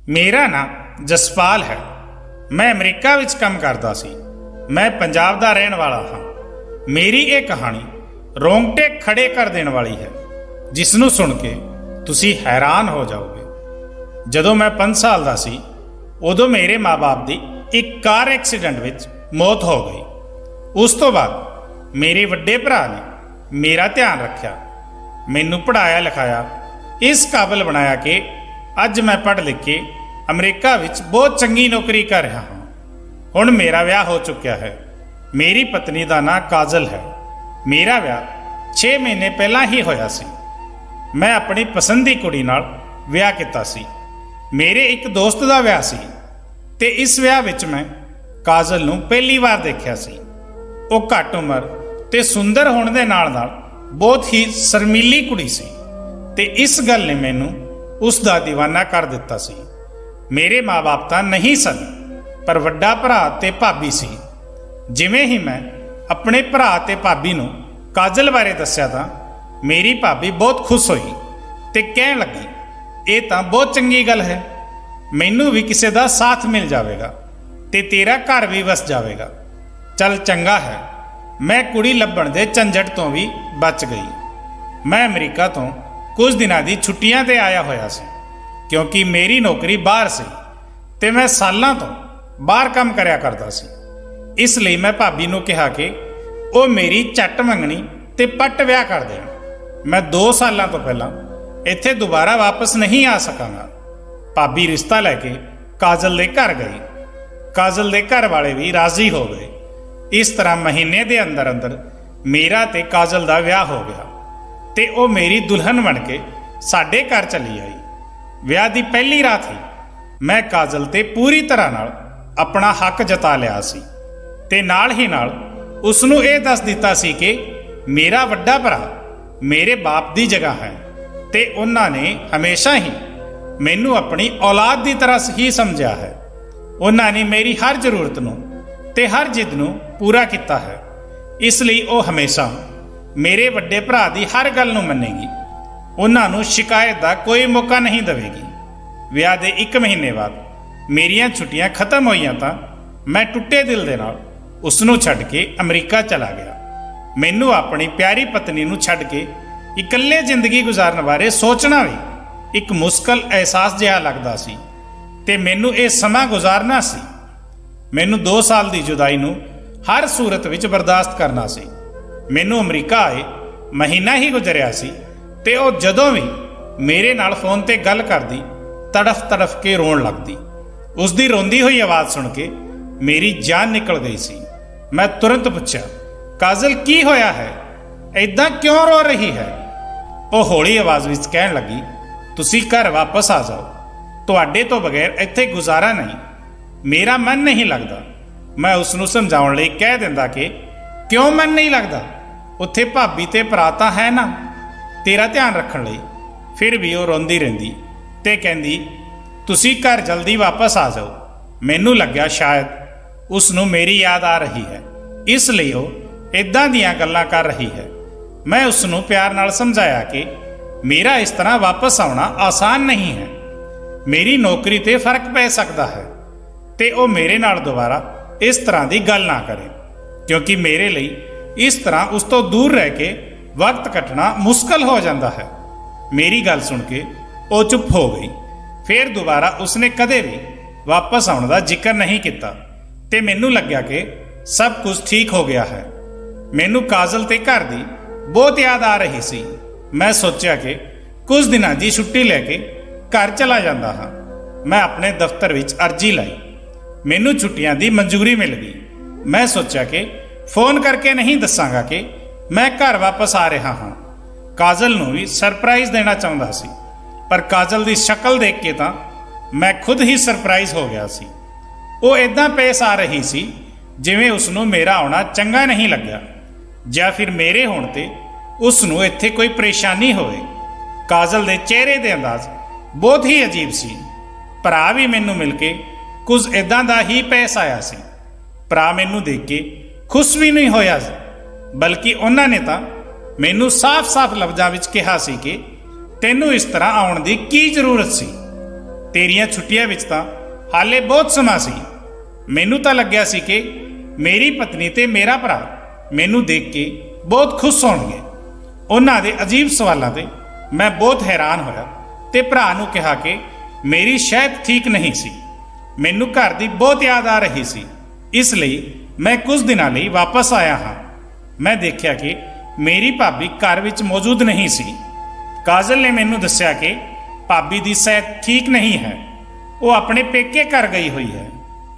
मेरा नाम जसपाल है। मैं अमरीका विच काम करदा सी। मैं पंजाब दा रहण वाला हाँ। मेरी ये कहानी रोंगटे खड़े कर देने वाली है, जिसनों सुन के तुसी हैरान हो जाओगे। जदों मैं 5 साल दा सी, उदों मेरे माँ बाप की एक कार एक्सीडेंट विच मौत हो गई। उस तो बाद मेरे वड्डे भरा ने मेरा ध्यान रखा, मैनू पढ़ाया लिखाया, इस काबिल बनाया कि अज मैं पढ़ लिख के अमरीका विच बहुत चंगी नौकरी कर रहा हाँ। हुण मेरा विआह हो चुका है। मेरी पत्नी का नाम काजल है। मेरा विआह 6 महीने पहला ही होया सी। मैं अपनी पसंद की कुड़ी नाल विआह किया सी। मेरे एक दोस्त का विआह सी ते इस विआह विच मैं काजल नूं पहली बार देखा सी। वो घट उम्र ते सुंदर होने दे नाल नाल बहुत ही शर्मीली कुड़ी सी ते इस गल ने मैनू उसका दीवाना कर दिता सी। मेरे माँ बाप तो नहीं सन, पर वड्डा भरा ते भाभी सी। जिवें ही मैं अपने भरा ते भाभी नूं काजल बारे दस्या तां मेरी भाभी बहुत खुश हुई ते कहण लगी, ये तां बहुत चंगी गल है, मैनू भी किसी का साथ मिल जाएगा ते तेरा घर भी वस जाएगा। चल चंगा है। मैं कुड़ी लभण दे झंझट तो भी बच गई। मैं अमरीका तो कुछ दिनों की छुट्टियां ते आया होया सी, क्योंकि मेरी नौकरी बाहर सी ते मैं सालों तो बाहर काम करया करदा सी। इसलिए मैं भाभी नूं कहा कि वो मेरी झट मंगनी ते पट विआह कर देण। मैं 2 सालों तो पहला इत्थे दोबारा वापस नहीं आ सकांगा। भाभी रिश्ता लैके काजल दे घर गई। काजल दे घर वाले भी राजी हो गए। इस तरह महीने के अंदर अंदर मेरा ते काजल का विआह हो गया ते वो मेरी दुल्हन बन के साडे घर चली आई। विआह की पहली रात ही मैं काजल ते पूरी तरह नाल अपना हक जता लिया सी ते नाल ही नाल उसनूं ये दस दिता सी कि मेरा वड्डा भरा मेरे बाप की जगह है ते उन्हां ने हमेशा ही मैनू अपनी औलाद की तरह ही समझा है। उन्हां ने मेरी हर जरूरत नूं ते हर जिद नूं पूरा किया है। इसलिए वो हमेशा मेरे वड्डे भरा की हर गल नूं मन्नेगी। उन्होंने शिकायत का कोई मौका नहीं देगी। विआह के 1 महीने बाद मेरिया छुट्टियां खत्म होईयां तां मैं टुटे दिल दे नाल उसनूं छड्ड के अमरीका चला गया। मैनू अपनी प्यारी पत्नी नूं छड्ड के इकल्ले जिंदगी गुजारन बारे सोचना भी एक मुश्किल एहसास जिहा लगदा सी ते मैनू ये समा गुजारना सी। मैनू 2 साल की जुदाई नूं हर सूरत विच बर्दाश्त करना सी। मैनू अमरीका आए महीना ही गुजरिया सी ते वो जदों भी मेरे नाल फोन ते गल करदी तड़फ तड़फ के रोन लगदी। उसकी रोंदी हुई आवाज़ सुन के मेरी जान निकल गई सी। मैं तुरंत पूछा, काजल की होया है, ऐदां क्यों रो रही है? वो हौली आवाज़ विच कहण लगी, तुसी घर वापस आ जाओ, तुहाडे तो बगैर इत्थे गुजारा नहीं, मेरा मन नहीं लगता। मैं उसनूं समझाउण लई कह दिंदा कि क्यों मन नहीं लगता, उत्थे भाभी ते भरा तां है ना तेरा ध्यान रखण लई। फिर भी वो रोंदी रहिंदी ते कहंदी, तुसी घर जल्दी वापस आ जाओ। मैनू लग्या शायद उसनूं मेरी याद आ रही है, इसलिए वो इदां दीयां गल्लां कर रही है। मैं उसनूं प्यार नाल समझाया कि मेरा इस तरह वापस आउणा आसान नहीं है, मेरी नौकरी ते फर्क पै सकदा है ते वो मेरे नाल दोबारा इस तरह की गल ना करे, क्योंकि मेरे लिए इस तरह उस तो दूर रह के वक्त कटना मुश्किल हो जाता है। मेरी गल सुन के वो चुप हो गई। फिर दोबारा उसने कदे भी वापस आने का जिक्र नहीं किया ते मैनू लग्या कि सब कुछ ठीक हो गया है। मैनू काजल ते घर की बहुत याद आ रही सी। मैं सोचा कि कुछ दिनों की छुट्टी लैके घर चला जाता हाँ। मैं अपने दफ्तर विच अर्जी लाई। मैनू छुट्टियां की मंजूरी मिल गई। मैं सोचा कि फोन करके नहीं दसांगा कि मैं घर वापस आ रहा हाँ। काजल नूं भी सरप्राइज देना चाहता सी, पर काजल की शक्ल देख के तां मैं खुद ही सरप्राइज हो गया सी। वो इदां पेश आ रही सी जिवें उसनूं मेरा आउणा चंगा नहीं लग्या, जां फिर मेरे होण ते उसनूं इत्थे कोई परेशानी होवे। काजल दे चेहरे दे अंदाज बहुत ही अजीब सी। भरा भी मैनू मिल के कुछ इदां दा ही पेश आया सी। भरा मैनू देख के खुश भी नहीं होया, बल्कि उन्होंने तो मैनू साफ साफ लफ्जां विच कहा सी कि तैनू इस तरह आउण दी की जरूरत सी। ਤੇਰੀਆਂ ਛੁੱਟੀਆਂ ਵਿੱਚ ਤਾਂ ਹਾਲੇ ਬਹੁਤ ਸਮਾਂ ਸੀ। ਮੈਨੂੰ ਤਾਂ ਲੱਗਿਆ ਸੀ ਕਿ ਮੇਰੀ ਪਤਨੀ ਤੇ ਮੇਰਾ ਭਰਾ ਮੈਨੂੰ ਦੇਖ ਕੇ ਬਹੁਤ ਖੁਸ਼ ਹੋਣਗੇ। ਉਹਨਾਂ ਦੇ ਅਜੀਬ ਸਵਾਲਾਂ ਤੇ ਮੈਂ ਬਹੁਤ ਹੈਰਾਨ ਹੋਇਆ ਤੇ ਭਰਾ ਨੂੰ ਕਿਹਾ ਕਿ ਮੇਰੀ ਸਿਹਤ ਠੀਕ ਨਹੀਂ ਸੀ। ਮੈਨੂੰ ਘਰ ਦੀ ਬਹੁਤ ਯਾਦ ਆ ਰਹੀ ਸੀ, ਇਸ ਲਈ ਮੈਂ ਕੁਝ ਦਿਨਾਂ ਲਈ ਵਾਪਸ ਆਇਆ ਹਾਂ। ਮੈਂ ਦੇਖਿਆ ਕਿ ਮੇਰੀ ਭਾਬੀ ਘਰ ਵਿੱਚ ਮੌਜੂਦ ਨਹੀਂ ਸੀ। ਕਾਜਲ ਨੇ ਮੈਨੂੰ ਦੱਸਿਆ ਕਿ ਭਾਬੀ ਦੀ ਸਿਹਤ ਠੀਕ ਨਹੀਂ ਹੈ, ਉਹ ਆਪਣੇ ਪੇਕੇ ਘਰ ਗਈ ਹੋਈ ਹੈ।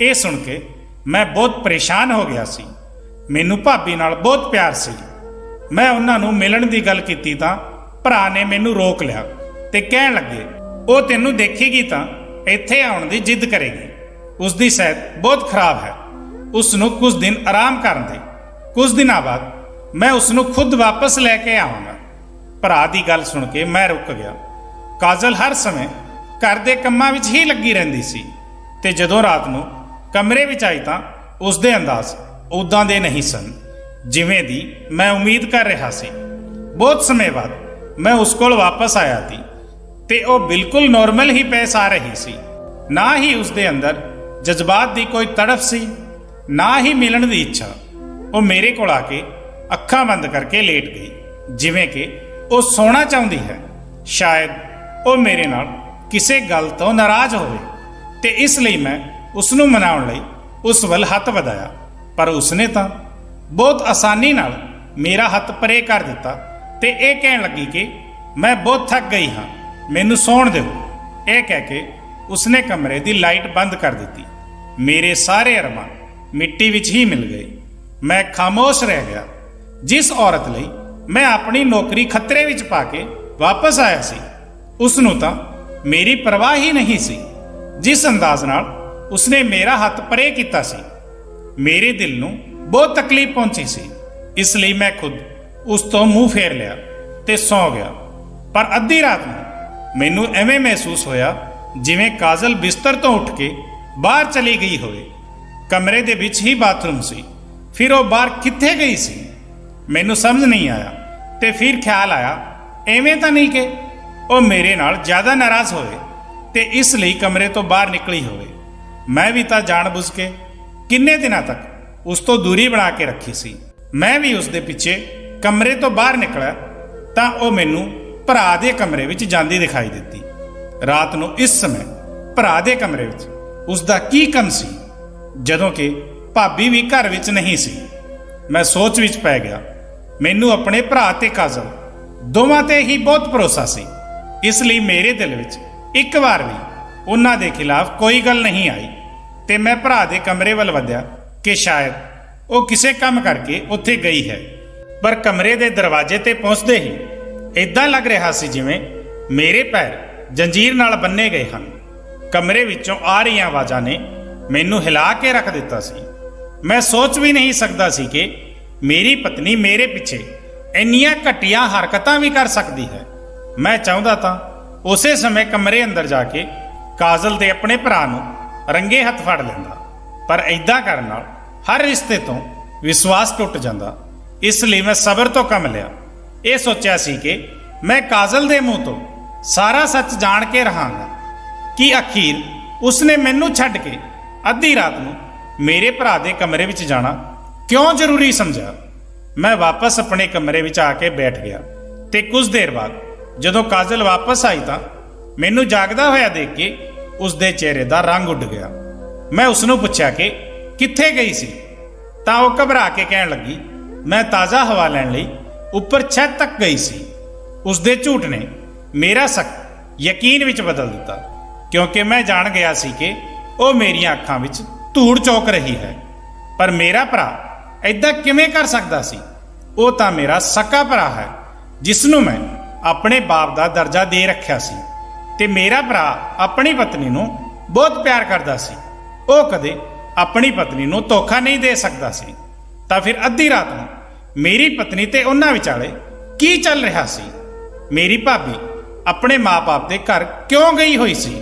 ਇਹ ਸੁਣ ਕੇ ਮੈਂ ਬਹੁਤ ਪਰੇਸ਼ਾਨ ਹੋ ਗਿਆ ਸੀ। ਮੈਨੂੰ ਭਾਬੀ ਨਾਲ ਬਹੁਤ ਪਿਆਰ ਸੀ। ਮੈਂ ਉਹਨਾਂ ਨੂੰ ਮਿਲਣ ਦੀ ਗੱਲ ਕੀਤੀ ਤਾਂ ਭਰਾ ਨੇ ਮੈਨੂੰ ਰੋਕ ਲਿਆ ਤੇ ਕਹਿਣ ਲੱਗੇ, ਉਹ ਤੈਨੂੰ ਦੇਖੇਗੀ ਤਾਂ ਇੱਥੇ ਆਉਣ ਦੀ ਜਿੱਦ ਕਰੇਗੀ। ਉਸ ਦੀ ਸਿਹਤ ਬਹੁਤ ਖਰਾਬ ਹੈ, ਉਸ ਨੂੰ ਕੁਝ ਦਿਨ ਆਰਾਮ ਕਰਨ ਦੇ। ਕੁਝ ਦਿਨਾਂ ਬਾਅਦ ਮੈਂ ਉਸ ਨੂੰ ਖੁਦ ਵਾਪਸ ਲੈ ਕੇ ਆਵਾਂਗਾ। ਭਰਾ ਦੀ ਗੱਲ ਸੁਣ ਕੇ ਮੈਂ ਰੁਕ ਗਿਆ। ਕਾਜਲ ਹਰ ਸਮੇਂ ਘਰ ਦੇ ਕੰਮਾਂ ਵਿੱਚ ਹੀ ਲੱਗੀ ਰਹਿੰਦੀ ਸੀ ਤੇ ਜਦੋਂ ਰਾਤ ਨੂੰ ਕਮਰੇ ਵਿੱਚ ਆਈ ਤਾਂ ਉਸ ਦੇ ਅੰਦਾਜ਼ ਉਦਾਂ ਦੇ ਨਹੀਂ ਸਨ ਜਿਵੇਂ ਦੀ ਮੈਂ ਉਮੀਦ ਕਰ ਰਿਹਾ ਸੀ। ਬਹੁਤ ਸਮੇਂ ਬਾਅਦ ਮੈਂ ਉਸ ਕੋਲ ਵਾਪਸ ਆਇਆ ਸੀ ਤੇ ਉਹ ਬਿਲਕੁਲ ਨਾਰਮਲ ਹੀ ਪੇਸ਼ ਆ ਰਹੀ ਸੀ। ਨਾ ਹੀ ਉਸ ਦੇ ਅੰਦਰ ਜਜ਼ਬਾਤ ਦੀ ਕੋਈ ਤੜਫ ਸੀ, ਨਾ ਹੀ ਮਿਲਣ ਦੀ ਇੱਛਾ। ਉਹ ਮੇਰੇ ਕੋਲ ਆ ਕੇ ਅੱਖਾਂ ਬੰਦ ਕਰਕੇ ਲੇਟ ਗਈ, ਜਿਵੇਂ ਕਿ ਉਹ ਸੌਣਾ ਚਾਹੁੰਦੀ ਹੈ। ਸ਼ਾਇਦ ਉਹ ਮੇਰੇ ਨਾਲ ਕਿਸੇ ਗੱਲ ਤੋਂ ਨਾਰਾਜ਼ ਹੋਵੇ ਤੇ ਇਸ ਲਈ ਮੈਂ ਉਸ ਨੂੰ ਮਨਾਉਣ ਲਈ ਉਸ ਵੱਲ ਹੱਥ ਵਧਾਇਆ, ਪਰ ਉਸਨੇ ਤਾਂ ਬਹੁਤ ਆਸਾਨੀ ਨਾਲ ਮੇਰਾ ਹੱਥ ਪਰੇ ਕਰ ਦਿੱਤਾ ਤੇ ਇਹ ਕਹਿਣ ਲੱਗੀ ਕਿ ਮੈਂ ਬਹੁਤ ਥੱਕ ਗਈ ਹਾਂ, ਮੈਨੂੰ ਸੌਣ ਦਿਓ। ਇਹ ਕਹਿ ਕੇ ਉਸਨੇ ਕਮਰੇ ਦੀ ਲਾਈਟ ਬੰਦ ਕਰ ਦਿੱਤੀ। ਮੇਰੇ ਸਾਰੇ ਅਰਮਾਨ ਮਿੱਟੀ ਵਿੱਚ ਹੀ ਮਿਲ ਗਏ। ਮੈਂ ਖਾਮੋਸ਼ ਰਹਿ ਗਿਆ। ਜਿਸ ਔਰਤ ਲਈ ਮੈਂ ਆਪਣੀ ਨੌਕਰੀ ਖਤਰੇ ਵਿੱਚ ਪਾ ਕੇ ਵਾਪਸ ਆਇਆ ਸੀ, ਉਸ ਨੂੰ ਤਾਂ ਮੇਰੀ ਪਰਵਾਹ ਹੀ ਨਹੀਂ ਸੀ। ਜਿਸ ਅੰਦਾਜ਼ ਨਾਲ ਉਸਨੇ ਮੇਰਾ ਹੱਥ ਪਰੇ ਕੀਤਾ ਸੀ, ਮੇਰੇ ਦਿਲ ਨੂੰ ਬਹੁਤ ਤਕਲੀਫ ਪਹੁੰਚੀ ਸੀ। ਇਸ ਲਈ ਮੈਂ ਖੁਦ ਉਸ ਤੋਂ ਮੂੰਹ ਫੇਰ ਲਿਆ ਤੇ ਸੌਂ ਗਿਆ। ਪਰ ਅੱਧੀ ਰਾਤ ਨੂੰ ਮੈਨੂੰ ਐਵੇਂ ਮਹਿਸੂਸ ਹੋਇਆ ਜਿਵੇਂ ਕਾਜਲ ਬਿਸਤਰ ਤੋਂ ਉੱਠ ਕੇ ਬਾਹਰ ਚਲੀ ਗਈ ਹੋਵੇ। ਕਮਰੇ ਦੇ ਵਿੱਚ ਹੀ ਬਾਥਰੂਮ ਸੀ, ਫਿਰ ਉਹ ਬਾਹਰ ਕਿੱਥੇ ਗਈ ਸੀ? ਮੈਨੂੰ ਸਮਝ ਨਹੀਂ ਆਇਆ ਤੇ ਫਿਰ ਖਿਆਲ ਆਇਆ ਐਵੇਂ ਤਾਂ ਨਹੀਂ ਕਿ ਉਹ ਮੇਰੇ ਨਾਲ ਜ਼ਿਆਦਾ ਨਾਰਾਜ਼ ਹੋਵੇ ਤੇ ਇਸ ਲਈ ਕਮਰੇ ਤੋਂ ਬਾਹਰ ਨਿਕਲੀ ਹੋਵੇ। ਮੈਂ ਵੀ ਤਾਂ ਜਾਣਬੁੱਝ ਕੇ ਕਿੰਨੇ ਦਿਨਾਂ ਤੱਕ ਉਸ ਤੋਂ ਦੂਰੀ ਬਣਾ ਕੇ ਰੱਖੀ ਸੀ। ਮੈਂ ਵੀ ਉਸ ਦੇ ਪਿੱਛੇ ਕਮਰੇ ਤੋਂ ਬਾਹਰ ਨਿਕਲਿਆ ਤਾਂ ਉਹ ਮੈਨੂੰ ਭਰਾ ਦੇ ਕਮਰੇ ਵਿੱਚ ਜਾਂਦੀ ਦਿਖਾਈ ਦਿੱਤੀ। ਰਾਤ ਨੂੰ ਇਸ ਸਮੇਂ ਭਰਾ ਦੇ ਕਮਰੇ ਵਿੱਚ ਉਸ ਦਾ ਕੀ ਕੰਮ ਸੀ, ਜਦੋਂ ਕਿ ਭਾਬੀ ਵੀ ਘਰ ਵਿੱਚ ਨਹੀਂ ਸੀ? ਮੈਂ ਸੋਚ ਵਿੱਚ ਪੈ ਗਿਆ। ਮੈਨੂੰ ਆਪਣੇ ਭਰਾ ਤੇ ਕਾਜਲ ਦੋਵਾਂ ਤੇ ਹੀ ਬਹੁਤ ਭਰੋਸਾ ਸੀ, ਇਸ ਲਈ ਮੇਰੇ ਦਿਲ ਵਿੱਚ ਇੱਕ ਵਾਰ ਵੀ ਉਹਨਾਂ ਦੇ ਖਿਲਾਫ ਕੋਈ ਗੱਲ ਨਹੀਂ ਆਈ ਤੇ ਮੈਂ ਭਰਾ ਦੇ ਕਮਰੇ ਵੱਲ ਵਧਿਆ ਕਿ ਸ਼ਾਇਦ ਉਹ ਕਿਸੇ ਕੰਮ ਕਰਕੇ ਉੱਥੇ ਗਈ ਹੈ। ਪਰ ਕਮਰੇ ਦੇ ਦਰਵਾਜ਼ੇ ਤੇ ਪਹੁੰਚਦੇ ਹੀ ਇਦਾਂ ਲੱਗ ਰਿਹਾ ਸੀ ਜਿਵੇਂ ਮੇਰੇ ਪੈਰ ਜੰਜੀਰ ਨਾਲ ਬੰਨੇ ਗਏ ਹਨ। ਕਮਰੇ ਵਿੱਚੋਂ ਆ ਰਹੀਆਂ ਆਵਾਜ਼ਾਂ ਨੇ ਮੈਨੂੰ ਹਿਲਾ ਕੇ ਰੱਖ ਦਿੱਤਾ ਸੀ। ਮੈਂ ਸੋਚ ਵੀ ਨਹੀਂ ਸਕਦਾ ਸੀ ਕਿ ਮੇਰੀ ਪਤਨੀ ਮੇਰੇ ਪਿੱਛੇ ਇੰਨੀਆਂ ਘਟੀਆਂ ਹਰਕਤਾਂ ਵੀ ਕਰ ਸਕਦੀ ਹੈ। ਮੈਂ ਚਾਹੁੰਦਾ ਤਾਂ ਉਸੇ ਸਮੇਂ ਕਮਰੇ ਅੰਦਰ ਜਾ ਕੇ ਕਾਜਲ ਦੇ ਆਪਣੇ ਭਰਾ ਨੂੰ ਰੰਗੇ ਹੱਥ ਫੜ ਲੈਂਦਾ, ਪਰ ਐਦਾਂ ਕਰਨ ਨਾਲ ਹਰ ਰਿਸ਼ਤੇ ਤੋਂ ਵਿਸ਼ਵਾਸ ਟੁੱਟ ਜਾਂਦਾ। ਇਸ ਲਈ ਮੈਂ ਸਬਰ ਤੋਂ ਕੰਮ ਲਿਆ। ਇਹ ਸੋਚਿਆ ਸੀ ਕਿ ਮੈਂ ਕਾਜਲ ਦੇ ਮੂੰਹ ਤੋਂ ਸਾਰਾ ਸੱਚ ਜਾਣ ਕੇ ਰਹਾਂਗਾ ਕਿ ਅਖੀਰ ਉਸਨੇ ਮੈਨੂੰ ਛੱਡ ਕੇ ਅੱਧੀ ਰਾਤ ਨੂੰ ਮੇਰੇ ਭਰਾ ਦੇ ਕਮਰੇ ਵਿੱਚ ਜਾਣਾ ਕਿਉਂ ਜ਼ਰੂਰੀ ਸਮਝਿਆ। ਮੈਂ ਵਾਪਸ ਆਪਣੇ ਕਮਰੇ ਵਿੱਚ ਆ ਕੇ ਬੈਠ ਗਿਆ ਤੇ ਕੁਝ ਦੇਰ ਬਾਅਦ ਜਦੋਂ ਕਾਜਲ ਵਾਪਸ ਆਈ ਤਾਂ ਮੈਨੂੰ ਜਾਗਦਾ ਹੋਇਆ ਦੇਖ ਕੇ ਉਸ ਦੇ ਚਿਹਰੇ ਦਾ ਰੰਗ ਉੱਡ ਗਿਆ। ਮੈਂ ਉਸ ਨੂੰ ਪੁੱਛਿਆ ਕਿ ਕਿੱਥੇ ਗਈ ਸੀ, ਤਾਂ ਉਹ ਘਬਰਾ ਕੇ ਕਹਿਣ ਲੱਗੀ, ਮੈਂ ਤਾਜ਼ਾ ਹਵਾ ਲੈਣ ਲਈ ਉੱਪਰ ਛੱਤ ਤੱਕ ਗਈ ਸੀ। ਉਸ ਦੇ ਝੂਠ ਨੇ ਮੇਰਾ ਸ਼ੱਕ ਯਕੀਨ ਵਿੱਚ ਬਦਲ ਦਿੱਤਾ, ਕਿਉਂਕਿ ਮੈਂ ਜਾਣ ਗਿਆ ਸੀ ਕਿ ਉਹ ਮੇਰੀਆਂ ਅੱਖਾਂ ਵਿੱਚ ਧੂੜ ਚੌਕ ਰਹੀ ਹੈ। ਪਰ ਮੇਰਾ ਭਰਾ ਐਦਾਂ ਕਿਵੇਂ ਕਰ ਸਕਦਾ ਸੀ? ਉਹ ਤਾਂ ਮੇਰਾ ਸਕਾ ਭਰਾ ਹੈ, ਜਿਸ ਨੂੰ ਮੈਂ ਆਪਣੇ ਬਾਪ ਦਾ ਦਰਜਾ ਦੇ ਰੱਖਿਆ ਸੀ ਤੇ ਮੇਰਾ ਭਰਾ ਆਪਣੀ ਪਤਨੀ ਨੂੰ ਬਹੁਤ ਪਿਆਰ ਕਰਦਾ ਸੀ। ਉਹ ਕਦੇ ਆਪਣੀ ਪਤਨੀ ਨੂੰ ਧੋਖਾ ਨਹੀਂ ਦੇ ਸਕਦਾ ਸੀ। ਤਾਂ ਫਿਰ ਅੱਧੀ ਰਾਤ ਨੂੰ ਮੇਰੀ ਪਤਨੀ ਤੇ ਉਹਨਾਂ ਵਿਚਾਲੇ ਕੀ ਚੱਲ ਰਿਹਾ ਸੀ? ਮੇਰੀ ਭਾਬੀ ਆਪਣੇ ਮਾਂ-ਬਾਪ ਦੇ ਘਰ ਕਿਉਂ ਗਈ ਹੋਈ ਸੀ,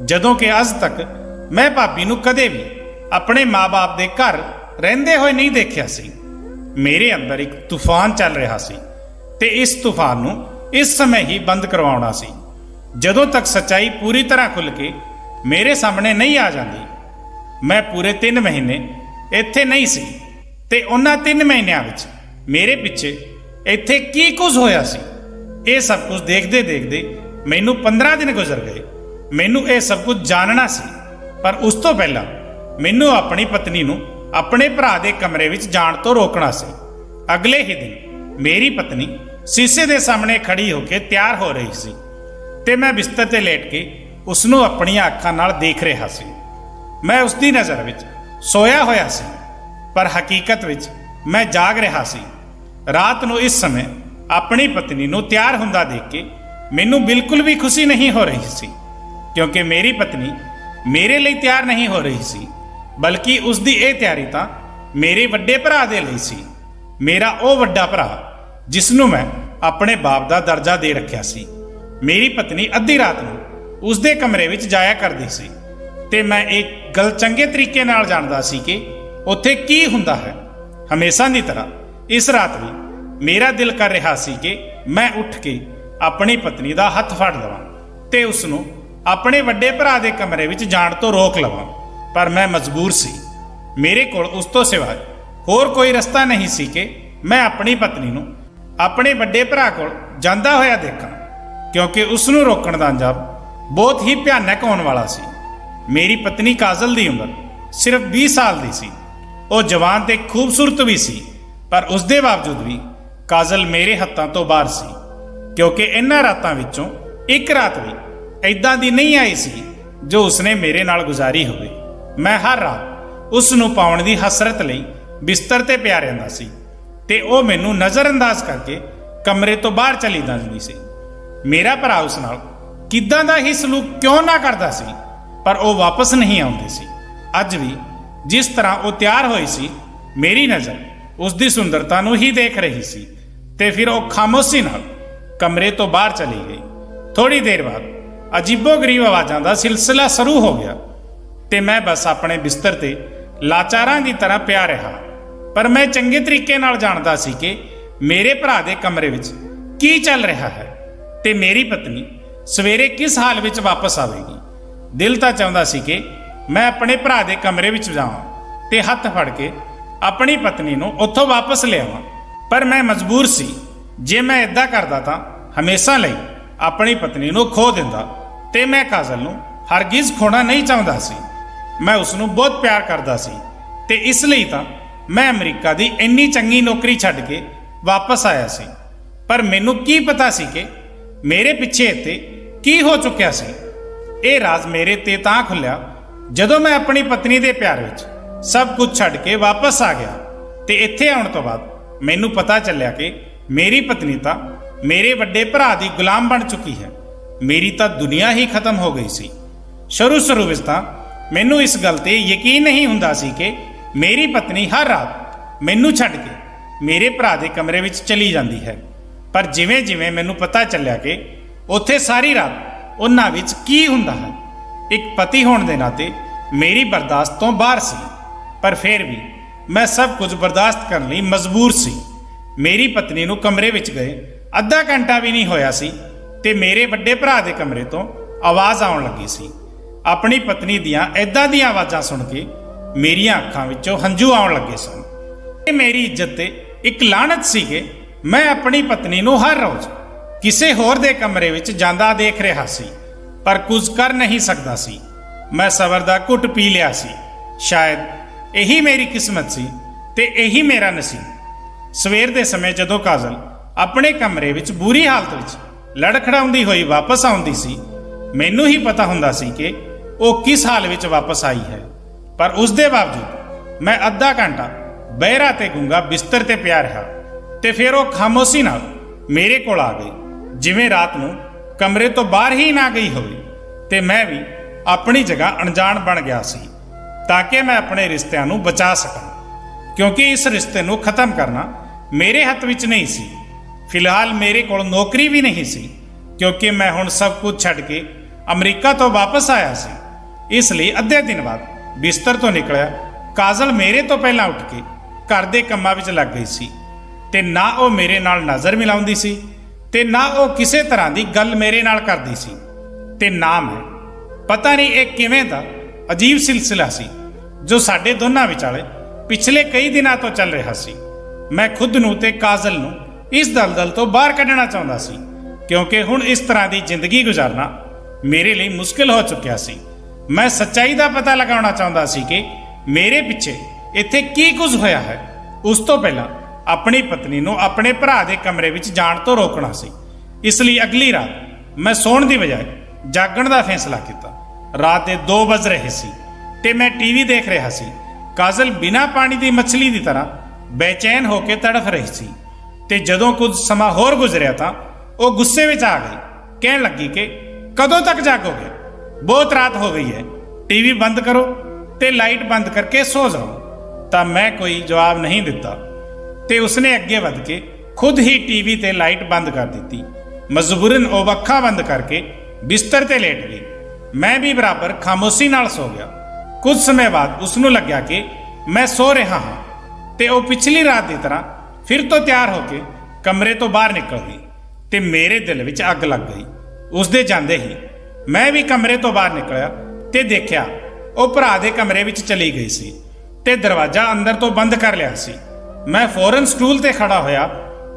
ਜਦੋਂ ਕਿ ਅੱਜ ਤੱਕ ਮੈਂ ਭਾਬੀ ਨੂੰ ਕਦੇ ਵੀ ਆਪਣੇ ਮਾਂ-ਬਾਪ ਦੇ ਘਰ ਰਹਿੰਦੇ ਹੋਏ ਨਹੀਂ ਦੇਖਿਆ ਸੀ। ਮੇਰੇ ਅੰਦਰ ਇੱਕ ਤੂਫਾਨ ਚੱਲ ਰਿਹਾ ਸੀ ਤੇ ਇਸ ਤੂਫਾਨ ਨੂੰ ਇਸ ਸਮੇਂ ਹੀ ਬੰਦ ਕਰਵਾਉਣਾ ਸੀ। ਜਦੋਂ ਤੱਕ ਸੱਚਾਈ ਪੂਰੀ ਤਰ੍ਹਾਂ ਖੁੱਲ੍ਹ ਕੇ ਮੇਰੇ ਸਾਹਮਣੇ ਨਹੀਂ ਆ ਜਾਂਦੀ। ਮੈਂ ਪੂਰੇ 3 ਮਹੀਨੇ ਇੱਥੇ ਨਹੀਂ ਸੀ ਤੇ ਉਹਨਾਂ 3 ਮਹੀਨਿਆਂ ਵਿੱਚ ਮੇਰੇ ਪਿੱਛੇ ਇੱਥੇ ਕੀ ਕੁਝ ਹੋਇਆ ਸੀ, ਇਹ ਸਭ ਕੁਝ ਦੇਖਦੇ ਦੇਖਦੇ ਮੈਨੂੰ 15 ਦਿਨ ਗੁਜ਼ਰ ਗਏ। ਮੈਨੂੰ ਇਹ ਸਭ ਕੁਝ ਜਾਣਨਾ ਸੀ, ਪਰ ਉਸ ਤੋਂ ਪਹਿਲਾਂ ਮੈਨੂੰ ਆਪਣੀ ਪਤਨੀ ਨੂੰ ਆਪਣੇ ਭਰਾ ਦੇ ਕਮਰੇ ਵਿੱਚ ਜਾਣ ਤੋਂ ਰੋਕਣਾ ਸੀ। ਅਗਲੇ ਹੀ ਦਿਨ ਮੇਰੀ ਪਤਨੀ ਸ਼ੀਸ਼ੇ ਦੇ ਸਾਹਮਣੇ ਖੜੀ ਹੋ ਕੇ ਤਿਆਰ ਹੋ ਰਹੀ ਸੀ ਤੇ ਮੈਂ ਬਿਸਤਰ ਤੇ ਲੇਟ ਕੇ ਉਸ ਨੂੰ ਆਪਣੀਆਂ ਅੱਖਾਂ ਨਾਲ ਦੇਖ ਰਿਹਾ ਸੀ। ਮੈਂ ਉਸ ਦੀ ਨਜ਼ਰ ਵਿੱਚ ਸੋਇਆ ਹੋਇਆ ਸੀ, ਪਰ ਹਕੀਕਤ ਵਿੱਚ ਮੈਂ ਜਾਗ ਰਿਹਾ ਸੀ। ਰਾਤ ਨੂੰ ਇਸ ਸਮੇਂ ਆਪਣੀ ਪਤਨੀ ਨੂੰ ਤਿਆਰ ਹੁੰਦਾ ਦੇਖ ਕੇ ਮੈਨੂੰ ਬਿਲਕੁਲ ਵੀ ਖੁਸ਼ੀ ਨਹੀਂ ਹੋ ਰਹੀ ਸੀ, ਕਿਉਂਕਿ ਮੇਰੀ ਪਤਨੀ ਮੇਰੇ ਲਈ ਤਿਆਰ ਨਹੀਂ ਹੋ ਰਹੀ ਸੀ, ਬਲਕਿ ਉਸ ਦੀ ਇਹ ਤਿਆਰੀ ਤਾਂ ਮੇਰੇ ਵੱਡੇ ਭਰਾ ਦੇ ਲਈ ਸੀ। ਮੇਰਾ ਉਹ ਵੱਡਾ ਭਰਾ ਜਿਸ ਨੂੰ ਮੈਂ ਆਪਣੇ ਬਾਪ ਦਾ ਦਰਜਾ ਦੇ ਰੱਖਿਆ ਸੀ। ਮੇਰੀ ਪਤਨੀ ਅੱਧੀ ਰਾਤ ਨੂੰ ਉਸ ਦੇ ਕਮਰੇ ਵਿੱਚ ਜਾਇਆ ਕਰਦੀ ਸੀ ਤੇ ਮੈਂ ਇੱਕ ਗੱਲ ਚੰਗੇ ਤਰੀਕੇ ਨਾਲ ਜਾਣਦਾ ਸੀ ਕਿ ਉੱਥੇ ਕੀ ਹੁੰਦਾ ਹੈ। ਹਮੇਸ਼ਾ ਦੀ ਤਰ੍ਹਾਂ ਇਸ ਰਾਤ ਵੀ ਮੇਰਾ ਦਿਲ ਕਰ ਰਿਹਾ ਸੀ ਕਿ ਮੈਂ ਉੱਠ ਕੇ ਆਪਣੀ ਪਤਨੀ ਦਾ ਹੱਥ ਫੜ ਲਵਾਂ ਤੇ ਉਸ ਨੂੰ ਆਪਣੇ ਵੱਡੇ ਭਰਾ ਦੇ ਕਮਰੇ ਵਿੱਚ ਜਾਣ ਤੋਂ ਰੋਕ ਲਵਾਂ, ਪਰ ਮੈਂ ਮਜਬੂਰ ਸੀ। ਮੇਰੇ ਕੋਲ ਉਸ ਤੋਂ ਸਿਵਾਏ ਹੋਰ ਕੋਈ ਰਸਤਾ ਨਹੀਂ ਸੀ ਕਿ ਮੈਂ ਆਪਣੀ ਪਤਨੀ ਨੂੰ ਆਪਣੇ ਵੱਡੇ ਭਰਾ ਕੋਲ ਜਾਂਦਾ ਹੋਇਆ ਦੇਖਾਂ, ਕਿਉਂਕਿ ਉਸ ਨੂੰ ਰੋਕਣ ਦਾ ਅੰਜਾਮ ਬਹੁਤ ਹੀ ਭਿਆਨਕ ਹੋਣ ਵਾਲਾ ਸੀ। ਮੇਰੀ ਪਤਨੀ ਕਾਜਲ ਦੀ ਉਮਰ ਸਿਰਫ 20 ਸਾਲ ਦੀ ਸੀ। ਉਹ ਜਵਾਨ ਤੇ ਖੂਬਸੂਰਤ ਵੀ ਸੀ, ਪਰ ਉਸ ਦੇ ਬਾਵਜੂਦ ਵੀ ਕਾਜਲ ਮੇਰੇ ਹੱਥਾਂ ਤੋਂ ਬਾਹਰ ਸੀ, ਕਿਉਂਕਿ ਇਹਨਾਂ ਰਾਤਾਂ ਵਿੱਚੋਂ ਇੱਕ ਰਾਤ ਵੀ ਐਦਾਂ ਦੀ ਨਹੀਂ ਆਈ ਸੀ ਜੋ ਉਸਨੇ ਮੇਰੇ ਨਾਲ ਗੁਜ਼ਾਰੀ ਹੋਵੇ। ਮੈਂ ਹਰ ਰਾਤ ਉਸ ਨੂੰ ਪਾਉਣ ਦੀ ਹਸਰਤ ਲਈ ਬਿਸਤਰ ਤੇ ਪਿਆ ਰਹਿੰਦਾ ਸੀ ਤੇ ਉਹ ਮੈਨੂੰ ਨਜ਼ਰਅੰਦਾਜ਼ ਕਰਕੇ ਕਮਰੇ ਤੋਂ ਬਾਹਰ ਚਲੀ ਜਾਂਦੀ ਸੀ। ਮੇਰਾ ਭਰਾ ਉਸ ਨਾਲ ਕਿੱਦਾਂ ਦਾ ਹੀ ਸਲੂਕ ਕਿਉਂ ਨਾ ਕਰਦਾ ਸੀ, ਪਰ ਉਹ ਵਾਪਸ ਨਹੀਂ ਆਉਂਦੀ ਸੀ। ਅੱਜ ਵੀ ਜਿਸ ਤਰ੍ਹਾਂ ਉਹ ਤਿਆਰ ਹੋਈ ਸੀ, ਮੇਰੀ ਨਜ਼ਰ ਉਸ ਦੀ ਸੁੰਦਰਤਾ ਨੂੰ ਹੀ ਦੇਖ ਰਹੀ ਸੀ ਤੇ ਫਿਰ ਉਹ ਖਾਮੋਸ਼ੀ ਨਾਲ ਕਮਰੇ ਤੋਂ ਬਾਹਰ ਚਲੀ ਗਈ। ਥੋੜੀ ਦੇਰ ਬਾਅਦ ਅਜੀਬੋ-ਗਰੀਬ ਆਵਾਜ਼ਾਂ ਦਾ ਸਿਲਸਿਲਾ ਸ਼ੁਰੂ ਹੋ ਗਿਆ ਤੇ ਮੈਂ ਬਸ ਆਪਣੇ ਬਿਸਤਰ ਤੇ ਲਾਚਾਰਾਂ ਦੀ ਤਰ੍ਹਾਂ ਪਿਆ ਰਿਹਾ। ਪਰ ਮੈਂ ਚੰਗੇ ਤਰੀਕੇ ਨਾਲ ਜਾਣਦਾ ਸੀ ਕਿ ਮੇਰੇ ਭਰਾ ਦੇ ਕਮਰੇ ਵਿੱਚ ਕੀ ਚੱਲ ਰਿਹਾ ਹੈ ਤੇ ਮੇਰੀ ਪਤਨੀ ਸਵੇਰੇ ਕਿਸ ਹਾਲ ਵਿੱਚ ਵਾਪਸ ਆਵੇਗੀ। ਦਿਲ ਤਾਂ ਚਾਹੁੰਦਾ ਸੀ ਕਿ ਮੈਂ ਆਪਣੇ ਭਰਾ ਦੇ ਕਮਰੇ ਵਿੱਚ ਜਾਵਾਂ ਤੇ ਹੱਥ ਫੜ ਕੇ ਆਪਣੀ ਪਤਨੀ ਨੂੰ ਉੱਥੋਂ ਵਾਪਸ ਲਿਆਵਾਂ, ਪਰ ਮੈਂ ਮਜਬੂਰ ਸੀ। ਜੇ ਮੈਂ ਇਦਾਂ ਕਰਦਾ ਤਾਂ ਹਮੇਸ਼ਾ ਲਈ ਆਪਣੀ ਪਤਨੀ ਨੂੰ ਖੋ ਦਿੰਦਾ ਤੇ ਮੈਂ ਕਾਜਲ ਨੂੰ ਹਰਗਿਜ਼ ਖੋਣਾ ਨਹੀਂ ਚਾਹੁੰਦਾ ਸੀ। ਮੈਂ ਉਸ ਨੂੰ ਬਹੁਤ ਪਿਆਰ ਕਰਦਾ ਸੀ ਤੇ ਇਸ ਲਈ ਤਾਂ ਮੈਂ ਅਮਰੀਕਾ ਦੀ ਇੰਨੀ ਚੰਗੀ ਨੌਕਰੀ ਛੱਡ ਕੇ ਵਾਪਸ ਆਇਆ ਸੀ। ਪਰ ਮੈਨੂੰ ਕੀ ਪਤਾ ਸੀ ਕਿ ਮੇਰੇ ਪਿੱਛੇ ਇੱਥੇ ਕੀ ਹੋ ਚੁੱਕਿਆ ਸੀ। ਇਹ ਰਾਜ਼ ਮੇਰੇ ਤੇ ਤਾਂ ਖੁੱਲਿਆ ਜਦੋਂ ਮੈਂ ਆਪਣੀ ਪਤਨੀ ਦੇ ਪਿਆਰ ਵਿੱਚ ਸਭ ਕੁਝ ਛੱਡ ਕੇ ਵਾਪਸ ਆ ਗਿਆ ਤੇ ਇੱਥੇ ਆਉਣ ਤੋਂ ਬਾਅਦ ਮੈਨੂੰ ਪਤਾ ਚੱਲਿਆ ਕਿ ਮੇਰੀ ਪਤਨੀ ਤਾਂ ਮੇਰੇ ਵੱਡੇ ਭਰਾ ਦੀ ਗੁਲਾਮ ਬਣ ਚੁੱਕੀ ਹੈ। ਮੇਰੀ ਤਾਂ ਦੁਨੀਆ ਹੀ ਖਤਮ ਹੋ ਗਈ ਸੀ। ਸ਼ੁਰੂ ਵਿੱਚ ਤਾਂ ਮੈਨੂੰ ਇਸ ਗੱਲ ਤੇ ਯਕੀਨ ਨਹੀਂ ਹੁੰਦਾ ਸੀ ਕਿ ਮੇਰੀ ਪਤਨੀ ਹਰ ਰਾਤ ਮੈਨੂੰ ਛੱਡ ਕੇ ਮੇਰੇ ਭਰਾ ਦੇ ਕਮਰੇ ਵਿੱਚ ਚਲੀ ਜਾਂਦੀ ਹੈ, ਪਰ ਜਿਵੇਂ-ਜਿਵੇਂ ਮੈਨੂੰ ਪਤਾ ਚੱਲਿਆ ਕਿ ਉੱਥੇ ਸਾਰੀ ਰਾਤ ਉਹਨਾਂ ਵਿੱਚ ਕੀ ਹੁੰਦਾ ਹੈ, ਇੱਕ ਪਤੀ ਹੋਣ ਦੇ ਨਾਤੇ ਮੇਰੀ ਬਰਦਾਸ਼ਤ ਤੋਂ ਬਾਹਰ ਸੀ। ਪਰ ਫਿਰ ਵੀ ਮੈਂ ਸਭ ਕੁਝ ਬਰਦਾਸ਼ਤ ਕਰਨ ਲਈ ਮਜਬੂਰ ਸੀ। ਮੇਰੀ ਪਤਨੀ ਨੂੰ ਕਮਰੇ ਵਿੱਚ ਗਏ ਅੱਧਾ ਘੰਟਾ ਵੀ ਨਹੀਂ ਹੋਇਆ ਸੀ ਤੇ ਮੇਰੇ ਵੱਡੇ ਭਰਾ ਦੇ ਕਮਰੇ ਤੋਂ ਆਵਾਜ਼ ਆਉਣ ਲੱਗੀ ਸੀ। ਆਪਣੀ ਪਤਨੀ ਦੀਆਂ ਐਦਾਂ ਦੀਆਂ ਆਵਾਜ਼ਾਂ ਸੁਣ ਕੇ ਮੇਰੀਆਂ ਅੱਖਾਂ ਵਿੱਚੋਂ ਹੰਝੂ ਆਉਣ ਲੱਗੇ ਸਨ। ਇਹ ਮੇਰੀ ਇੱਜ਼ਤ ਤੇ ਇੱਕ ਲਾਹਨਤ ਸੀ ਕਿ ਮੈਂ ਆਪਣੀ ਪਤਨੀ ਨੂੰ ਹਰ ਰੋਜ਼ ਕਿਸੇ ਹੋਰ ਦੇ ਕਮਰੇ ਵਿੱਚ ਜਾਂਦਾ ਦੇਖ ਰਿਹਾ ਸੀ, ਪਰ ਕੁਝ ਕਰ ਨਹੀਂ ਸਕਦਾ ਸੀ। ਮੈਂ ਸਬਰ ਦਾ ਘੁੱਟ ਪੀ ਲਿਆ ਸੀ। ਸ਼ਾਇਦ ਇਹੀ ਮੇਰੀ ਕਿਸਮਤ ਸੀ ਤੇ ਇਹੀ ਮੇਰਾ ਨਸੀਬ। ਸਵੇਰ ਦੇ ਸਮੇਂ ਜਦੋਂ ਕਾਜਲ ਆਪਣੇ ਕਮਰੇ ਵਿੱਚ ਬੁਰੀ ਹਾਲਤ ਵਿੱਚ ਲੜਖੜਾਉਂਦੀ ਹੋਈ ਵਾਪਸ ਆਉਂਦੀ ਸੀ, ਮੈਨੂੰ ਹੀ ਪਤਾ ਹੁੰਦਾ ਸੀ ਕਿ ਉਹ ਕਿਸ ਹਾਲ ਵਿੱਚ ਵਾਪਸ ਆਈ ਹੈ। ਪਰ ਉਸ ਦੇ ਬਾਵਜੂਦ ਮੈਂ ਅੱਧਾ ਘੰਟਾ ਬਹਿਰਾ ਤੇ ਗੂੰਗਾ ਬਿਸਤਰ ਤੇ ਪਿਆ ਰਿਹਾ ਤੇ ਫਿਰ ਉਹ ਖਾਮੋਸ਼ੀ ਨਾਲ ਮੇਰੇ ਕੋਲ ਆ ਗਈ, ਜਿਵੇਂ ਰਾਤ ਨੂੰ ਕਮਰੇ ਤੋਂ ਬਾਹਰ ਹੀ ਨਾ ਗਈ ਹੋਵੇ ਤੇ ਮੈਂ ਵੀ ਆਪਣੀ ਜਗ੍ਹਾ ਅਣਜਾਣ ਬਣ ਗਿਆ ਸੀ ਤਾਂ ਕਿ ਮੈਂ ਆਪਣੇ ਰਿਸ਼ਤਿਆਂ ਨੂੰ ਬਚਾ ਸਕਾਂ, ਕਿਉਂਕਿ ਇਸ ਰਿਸ਼ਤੇ ਨੂੰ ਖਤਮ ਕਰਨਾ ਮੇਰੇ ਹੱਥ ਵਿੱਚ ਨਹੀਂ ਸੀ। ਫਿਲਹਾਲ ਮੇਰੇ ਕੋਲ ਨੌਕਰੀ ਵੀ ਨਹੀਂ ਸੀ, ਕਿਉਂਕਿ ਮੈਂ ਹੁਣ ਸਭ ਕੁਝ ਛੱਡ ਕੇ ਅਮਰੀਕਾ ਤੋਂ ਵਾਪਸ ਆਇਆ ਸੀ। ਇਸ ਲਈ ਅੱਧੇ ਦਿਨ ਬਾਅਦ ਬਿਸਤਰ ਤੋਂ ਨਿਕਲਿਆ ਕਾਜਲ ਮੇਰੇ ਤੋਂ ਪਹਿਲਾਂ ਉੱਠ ਕੇ ਘਰ ਦੇ ਕੰਮਾਂ ਵਿੱਚ ਲੱਗ ਗਈ ਸੀ ਤੇ ਨਾ ਉਹ ਮੇਰੇ ਨਾਲ ਨਜ਼ਰ ਮਿਲਾਉਂਦੀ ਸੀ ਤੇ ਨਾ ਉਹ ਕਿਸੇ ਤਰ੍ਹਾਂ ਦੀ ਗੱਲ ਮੇਰੇ ਨਾਲ ਕਰਦੀ ਸੀ। ਤੇ ਨਾਮ ਹੈ। ਪਤਾ ਨਹੀਂ ਇਹ ਕਿਵੇਂ ਦਾ ਅਜੀਬ ਸਿਲਸਿਲਾ ਸੀ ਜੋ ਸਾਡੇ ਦੋਨਾਂ ਵਿਚਾਲੇ ਪਿਛਲੇ ਕਈ ਦਿਨਾਂ ਤੋਂ ਚੱਲ ਰਿਹਾ ਸੀ। ਮੈਂ ਖੁਦ ਨੂੰ ਤੇ ਕਾਜਲ ਨੂੰ ਇਸ ਦਲਦਲ ਤੋਂ ਬਾਹਰ ਕੱਢਣਾ ਚਾਹੁੰਦਾ ਸੀ, ਕਿਉਂਕਿ ਹੁਣ ਇਸ ਤਰ੍ਹਾਂ ਦੀ ਜ਼ਿੰਦਗੀ ਗੁਜ਼ਾਰਨਾ ਮੇਰੇ ਲਈ ਮੁਸ਼ਕਿਲ ਹੋ ਚੁੱਕਿਆ ਸੀ। ਮੈਂ ਸੱਚਾਈ ਦਾ ਪਤਾ ਲਗਾਉਣਾ ਚਾਹੁੰਦਾ ਸੀ ਕਿ ਮੇਰੇ ਪਿੱਛੇ ਇੱਥੇ ਕੀ ਕੁਝ ਹੋਇਆ ਹੈ। ਉਸ ਤੋਂ ਪਹਿਲਾਂ ਆਪਣੀ ਪਤਨੀ ਨੂੰ ਆਪਣੇ ਭਰਾ ਦੇ ਕਮਰੇ ਵਿੱਚ ਜਾਣ ਤੋਂ ਰੋਕਣਾ ਸੀ। ਇਸ ਲਈ ਅਗਲੀ ਰਾਤ ਮੈਂ ਸੌਣ ਦੀ ਬਜਾਏ ਜਾਗਣ ਦਾ ਫੈਸਲਾ ਕੀਤਾ। ਰਾਤ ਦੇ 2 ਵੱਜ ਰਹੇ ਸੀ ਤੇ ਮੈਂ ਟੀਵੀ ਦੇਖ ਰਿਹਾ ਸੀ। ਕਾਜਲ ਬਿਨਾਂ ਪਾਣੀ ਦੀ ਮੱਛਲੀ ਦੀ ਤਰ੍ਹਾਂ ਬੇਚੈਨ ਹੋ ਕੇ ਤੜਫ ਰਹੀ ਸੀ ਤੇ ਜਦੋਂ ਕੁਝ ਸਮਾਂ ਹੋਰ ਗੁਜ਼ਰਿਆ ਤਾਂ ਉਹ ਗੁੱਸੇ ਵਿੱਚ ਆ ਗਈ। ਕਹਿਣ ਲੱਗੀ ਕਿ ਕਦੋਂ ਤੱਕ ਜਾਗੋਗੇ, ਬਹੁਤ ਰਾਤ ਹੋ ਗਈ ਹੈ, ਟੀਵੀ ਬੰਦ ਕਰੋ ਤੇ ਲਾਈਟ ਬੰਦ ਕਰਕੇ ਸੋ ਜਾਓ। ਤਾਂ ਮੈਂ ਕੋਈ ਜਵਾਬ ਨਹੀਂ ਦਿੱਤਾ ਤੇ ਉਸਨੇ ਅੱਗੇ ਵੱਧ ਕੇ ਖੁਦ ਹੀ ਟੀਵੀ ਤੇ ਲਾਈਟ ਬੰਦ ਕਰ ਦਿੱਤੀ। ਮਜਬੂਰਨ ਉਹ ਅੱਖਾਂ ਬੰਦ ਕਰਕੇ ਬਿਸਤਰ ਤੇ ਲੇਟ ਗਈ। ਮੈਂ ਵੀ ਬਰਾਬਰ ਖਾਮੋਸ਼ੀ ਨਾਲ ਸੋ ਗਿਆ। ਕੁਝ ਸਮੇਂ ਬਾਅਦ ਉਸਨੂੰ ਲੱਗਿਆ ਕਿ ਮੈਂ ਸੋ ਰਿਹਾ ਹਾਂ ਤੇ ਉਹ ਪਿਛਲੀ ਰਾਤ ਦੀ ਤਰ੍ਹਾਂ ਫਿਰ ਤੋਂ ਤਿਆਰ ਹੋ ਕੇ ਕਮਰੇ ਤੋਂ ਬਾਹਰ ਨਿਕਲ ਗਈ ਤੇ ਮੇਰੇ ਦਿਲ ਵਿੱਚ ਅੱਗ ਲੱਗ ਗਈ। ਉਸਦੇ ਜਾਂਦੇ ਹੀ ਮੈਂ ਵੀ ਕਮਰੇ ਤੋਂ ਬਾਹਰ ਨਿਕਲਿਆ ਤੇ ਦੇਖਿਆ ਉਹ ਭਰਾ ਦੇ ਕਮਰੇ ਵਿੱਚ ਚਲੀ ਗਈ ਸੀ ਤੇ ਦਰਵਾਜ਼ਾ ਅੰਦਰ ਤੋਂ ਬੰਦ ਕਰ ਲਿਆ ਸੀ। ਮੈਂ ਫੌਰਨ ਸਟੂਲ ਤੇ ਖੜਾ ਹੋਇਆ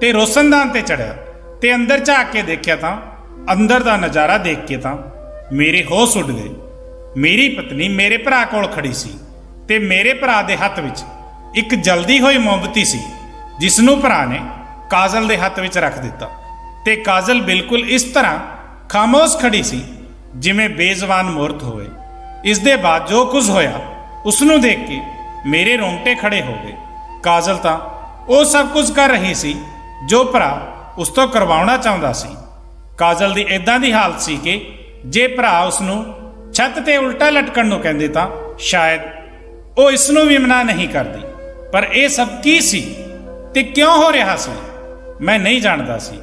ਤੇ ਰੋਸ਼ਨਦਾਨ ਤੇ ਚੜਿਆ ਤੇ ਅੰਦਰ ਝਾਕ ਕੇ ਦੇਖਿਆ ਤਾਂ ਅੰਦਰ ਦਾ ਨਜ਼ਾਰਾ ਦੇਖ ਕੇ ਤਾਂ ਮੇਰੇ ਹੋਸ਼ ਉੱਡ ਗਏ। ਮੇਰੀ ਪਤਨੀ ਮੇਰੇ ਭਰਾ ਕੋਲ ਖੜੀ ਸੀ ਤੇ ਮੇਰੇ ਭਰਾ ਦੇ ਹੱਥ ਵਿੱਚ ਇੱਕ ਜਲਦੀ ਹੋਈ ਮੋਮਬੱਤੀ ਸੀ, ਜਿਸ ਨੂੰ ਭਰਾ ਨੇ ਕਾਜਲ ਦੇ ਹੱਥ ਵਿੱਚ ਰੱਖ ਦਿੱਤਾ ਤੇ ਕਾਜਲ ਬਿਲਕੁਲ ਇਸ ਤਰ੍ਹਾਂ ਖਾਮੋਸ਼ ਖੜੀ ਸੀ ਜਿਵੇਂ ਬੇਜ਼ਬਾਨ ਮੂਰਤ ਹੋਵੇ। ਇਸ ਦੇ ਬਾਅਦ ਜੋ ਕੁਝ ਹੋਇਆ ਉਸ ਨੂੰ ਦੇਖ ਕੇ ਮੇਰੇ ਰੋਂਗਟੇ ਖੜੇ ਹੋ ਗਏ। ਕਾਜਲ ਤਾਂ ਉਹ ਸਭ ਕੁਝ ਕਰ ਰਹੀ ਸੀ ਜੋ ਭਰਾ ਉਸ ਤੋਂ ਕਰਵਾਉਣਾ ਚਾਹੁੰਦਾ ਸੀ। ਕਾਜਲ ਦੀ ਇਦਾਂ ਦੀ ਹਾਲਤ ਸੀ ਕਿ ਜੇ ਭਰਾ ਉਸ ਨੂੰ ਛੱਤ ਤੇ ਉਲਟਾ ਲਟਕਣ ਨੂੰ ਕਹਿੰਦੇ ਤਾਂ ਸ਼ਾਇਦ ਉਹ ਇਸ ਨੂੰ ਵੀ ਮਨਾ ਨਹੀਂ ਕਰਦੀ। ਪਰ ਇਹ ਸਭ ਕੀ ਸੀ ਤੇ ਕਿਉਂ ਹੋ ਰਿਹਾ ਸੀ, ਮੈਂ ਨਹੀਂ ਜਾਣਦਾ ਸੀ।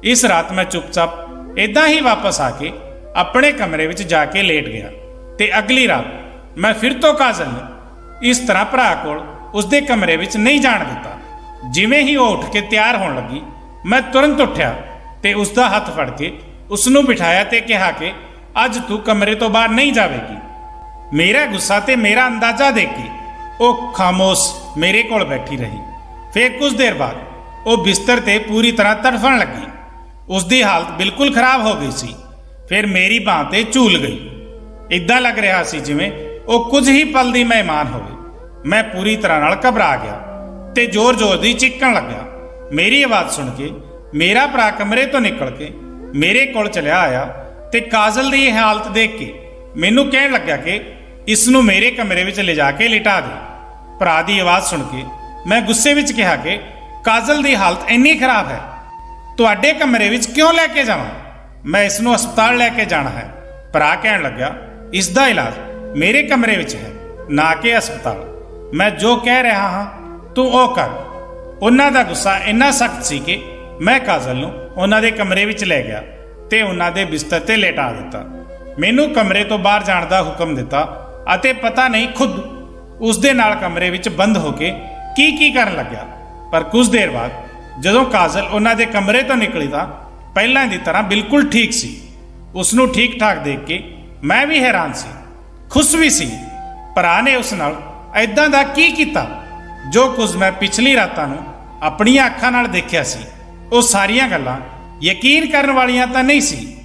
ਇਸ ਰਾਤ ਮੈਂ ਚੁੱਪਚਾਪ ਇਦਾਂ ਹੀ ਵਾਪਸ ਆ ਕੇ ਆਪਣੇ ਕਮਰੇ ਵਿੱਚ ਜਾ ਕੇ ਲੇਟ ਗਿਆ ਤੇ ਅਗਲੀ ਰਾਤ ਮੈਂ ਫਿਰ ਤੋਂ ਕਾਜਲ ਨੂੰ ਇਸ ਤਰ੍ਹਾਂ ਭਰਾ ਕੋਲ ਉਸਦੇ ਕਮਰੇ ਵਿੱਚ ਨਹੀਂ ਜਾਣ ਦਿੱਤਾ। ਜਿਵੇਂ ਹੀ ਉਹ ਉੱਠ ਕੇ ਤਿਆਰ ਹੋਣ ਲੱਗੀ, ਮੈਂ ਤੁਰੰਤ ਉੱਠਿਆ ਤੇ ਉਸ ਦਾ ਹੱਥ ਫੜ ਕੇ ਉਸ ਨੂੰ ਬਿਠਾਇਆ ਤੇ ਕਿਹਾ ਕਿ ਅੱਜ ਤੂੰ ਕਮਰੇ ਤੋਂ ਬਾਹਰ ਨਹੀਂ ਜਾਵੇਗੀ। ਮੇਰਾ ਗੁੱਸਾ ਤੇ ਮੇਰਾ ਅੰਦਾਜ਼ਾ ਦੇਖ ਕੇ ਉਹ ਖਾਮੋਸ਼ ਮੇਰੇ ਕੋਲ ਬੈਠੀ ਰਹੀ। ਫਿਰ ਕੁਝ ਦੇਰ ਬਾਅਦ ਉਹ ਬਿਸਤਰ ਤੇ ਪੂਰੀ ਤਰ੍ਹਾਂ ਤੜਫਣ ਲੱਗੀ। ਉਸ ਦੀ ਹਾਲਤ ਬਿਲਕੁਲ ਖਰਾਬ ਹੋ ਗਈ ਸੀ। ਫਿਰ ਮੇਰੀ ਬਾਂਹ ਤੇ ਝੂਲ ਗਈ। ਇਦਾਂ ਲੱਗ ਰਿਹਾ ਸੀ ਜਿਵੇਂ ਉਹ ਕੁਝ ਹੀ ਪਲ ਦੀ ਮਹਿਮਾਨ ਹੋਵੇ। ਮੈਂ ਪੂਰੀ ਤਰ੍ਹਾਂ ਨਾਲ ਘਬਰਾ ਗਿਆ ਤੇ ਜ਼ੋਰ-ਜ਼ੋਰ ਦੀ ਚੀਕਣ ਲੱਗਾ। ਮੇਰੀ ਆਵਾਜ਼ ਸੁਣ ਕੇ ਮੇਰਾ ਭਰਾ ਕਮਰੇ ਤੋਂ ਨਿਕਲ ਕੇ ਮੇਰੇ ਕੋਲ ਚਲਿਆ ਆਇਆ ਤੇ ਕਾਜਲ ਦੀ ਇਹ ਹਾਲਤ ਦੇਖ ਕੇ ਮੈਨੂੰ ਕਹਿਣ ਲੱਗਾ ਕਿ ਇਸ ਨੂੰ ਮੇਰੇ ਕਮਰੇ ਵਿੱਚ ਲਿਜਾ ਕੇ ਲਿਟਾ ਦੇ। ਭਰਾ ਦੀ ਆਵਾਜ਼ ਸੁਣ ਕੇ ਮੈਂ ਗੁੱਸੇ ਵਿੱਚ ਕਿਹਾ ਕਿ ਕਾਜਲ ਦੀ ਹਾਲਤ ਇੰਨੀ ਖਰਾਬ ਹੈ, ਤੁਹਾਡੇ ਕਮਰੇ ਵਿੱਚ ਕਿਉਂ ਲੈ ਕੇ ਜਾਵਾਂ? ਮੈਂ ਇਸ ਨੂੰ ਹਸਪਤਾਲ ਲੈ ਕੇ ਜਾਣਾ ਹੈ। ਭਰਾ ਕਹਿਣ ਲੱਗਾ, ਇਸ ਦਾ ਇਲਾਜ ਮੇਰੇ ਕਮਰੇ ਵਿੱਚ ਹੈ, ਨਾ ਕਿ ਹਸਪਤਾਲ। ਮੈਂ ਜੋ ਕਹਿ ਰਿਹਾ ਹਾਂ ਤੂੰ ਉਹ ਕਰ। ਉਹਨਾਂ ਦਾ ਗੁੱਸਾ ਇੰਨਾ ਸਖਤ ਸੀ ਕਿ ਮੈਂ ਕਾਜਲ ਨੂੰ ਉਹਨਾਂ ਦੇ ਕਮਰੇ ਵਿੱਚ ਲੈ ਗਿਆ ਤੇ ਉਹਨਾਂ ਦੇ ਬਿਸਤਰ ਤੇ ਲੇਟਾ ਦਿੱਤਾ। ਮੈਨੂੰ ਕਮਰੇ ਤੋਂ ਬਾਹਰ ਜਾਣ ਦਾ ਹੁਕਮ ਦਿੱਤਾ ਅਤੇ ਪਤਾ ਨਹੀਂ ਖੁਦ ਉਸ ਦੇ ਨਾਲ ਕਮਰੇ ਵਿੱਚ ਬੰਦ ਹੋ ਕੇ ਕੀ ਕਰਨ ਲੱਗਿਆ। ਪਰ ਕੁਝ ਦੇਰ ਬਾਅਦ ਜਦੋਂ ਕਾਜਲ ਉਹਨਾਂ ਦੇ ਕਮਰੇ ਤੋਂ ਨਿਕਲੀ ਤਾਂ ਪਹਿਲਾਂ ਦੀ ਤਰ੍ਹਾਂ ਬਿਲਕੁਲ ਠੀਕ ਸੀ। ਉਸ ਨੂੰ ਠੀਕ ਠਾਕ ਦੇਖ ਕੇ ਮੈਂ ਵੀ ਹੈਰਾਨ ਸੀ, ਖੁਸ਼ ਵੀ ਸੀ। ਭਰਾ ਨੇ ਉਸ ਨਾਲ ਐਦਾਂ ਦਾ ਕੀ ਕੀਤਾ? ਜੋ ਕੁਝ ਮੈਂ ਪਿਛਲੀ ਰਾਤਾਂ ਨੂੰ ਆਪਣੀਆਂ ਅੱਖਾਂ ਨਾਲ ਦੇਖਿਆ ਸੀ, ਉਹ ਸਾਰੀਆਂ ਗੱਲਾਂ ਯਕੀਨ ਕਰਨ ਵਾਲੀਆਂ ਤਾਂ ਨਹੀਂ ਸੀ,